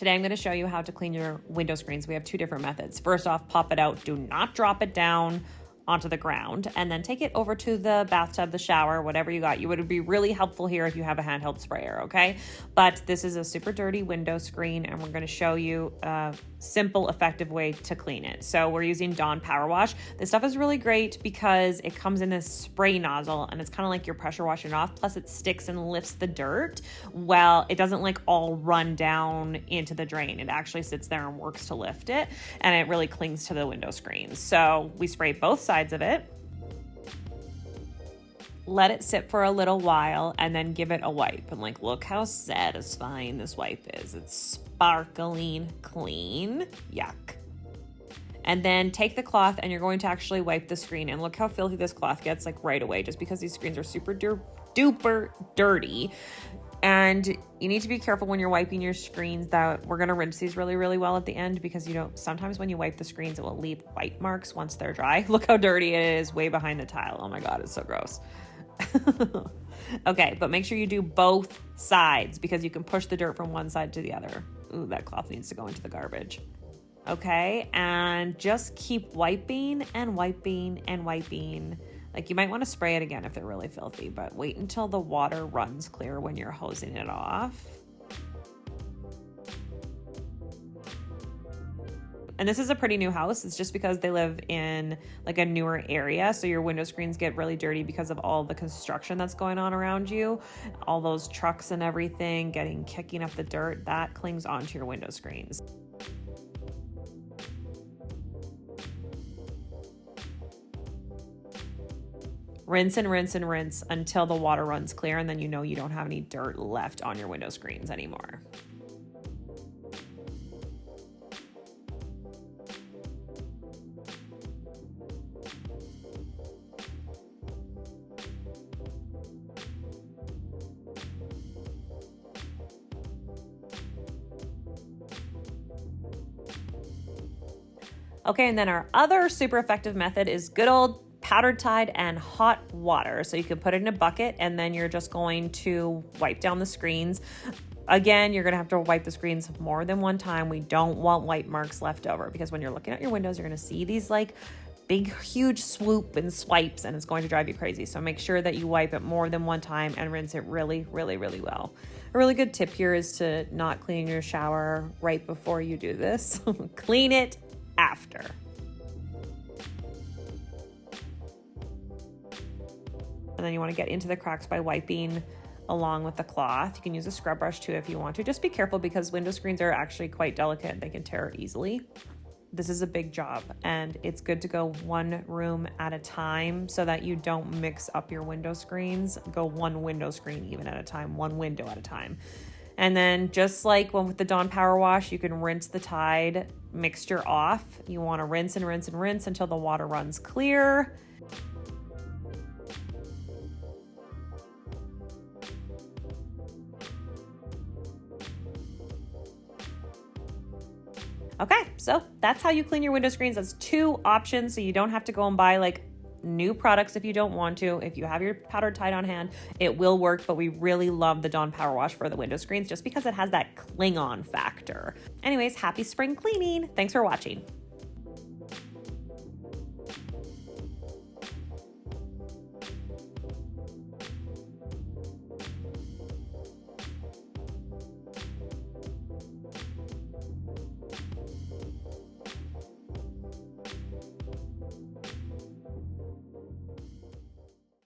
Today I'm going to show you how to clean your window screens. We have two different methods. First off, pop it out. Do not drop it down onto the ground, and then take it over to the bathtub, the shower, whatever you got. You would be really helpful here if you have a handheld sprayer, okay? But this is a super dirty window screen, and we're going to show you a simple, effective way to clean it. So we're using Dawn Power Wash. This stuff is really great because it comes in this spray nozzle, and it's kind of like you're pressure washing it off. Plus it sticks and lifts the dirt. Well, it doesn't like all run down into the drain. It actually sits there and works to lift it, and it really clings to the window screen. So we spray both sides of it, let it sit for a little while, and then give it a wipe. And like, look how satisfying this wipe is. It's sparkling clean. Yuck. And then take the cloth, and you're going to actually wipe the screen. And look how filthy this cloth gets like right away, just because these screens are super duper dirty. And you need to be careful when you're wiping your screens that we're going to rinse these really, really well at the end, because sometimes when you wipe the screens, it will leave white marks once they're dry. Look how dirty it is way behind the tile. Oh my God, it's so gross. Okay, but make sure you do both sides because you can push the dirt from one side to the other. Ooh, that cloth needs to go into the garbage. Okay, and just keep wiping and wiping and wiping. Like, you might want to spray it again if they're really filthy, but wait until the water runs clear when you're hosing it off. And this is a pretty new house. It's just because they live in like a newer area. So your window screens get really dirty because of all the construction that's going on around you. All those trucks and everything kicking up the dirt, that clings onto your window screens. Rinse and rinse and rinse until the water runs clear, and then you know you don't have any dirt left on your window screens anymore. Okay, and then our other super effective method is good old powdered Tide and hot water. So you can put it in a bucket, and then you're just going to wipe down the screens. Again, you're going to have to wipe the screens more than one time. We don't want white marks left over, because when you're looking at your windows, you're going to see these like big, huge swoop and swipes, and it's going to drive you crazy. So make sure that you wipe it more than one time and rinse it really, really, really well. A really good tip here is to not clean your shower right before you do this. Clean it after. And then you want to get into the cracks by wiping along with the cloth. You can use a scrub brush too if you want to. Just be careful, because window screens are actually quite delicate. They can tear easily. This is a big job, and it's good to go one room at a time so that you don't mix up your window screens. Go one window screen even at a time, one window at a time. And then just like with the Dawn Power Wash, you can rinse the Tide mixture off. You want to rinse and rinse and rinse until the water runs clear. Okay, so that's how you clean your window screens. That's two options, so you don't have to go and buy like new products if you don't want to. If you have your powdered Tide on hand, it will work, but we really love the Dawn Power Wash for the window screens just because it has that cling on factor. Anyways, happy spring cleaning. Thanks for watching.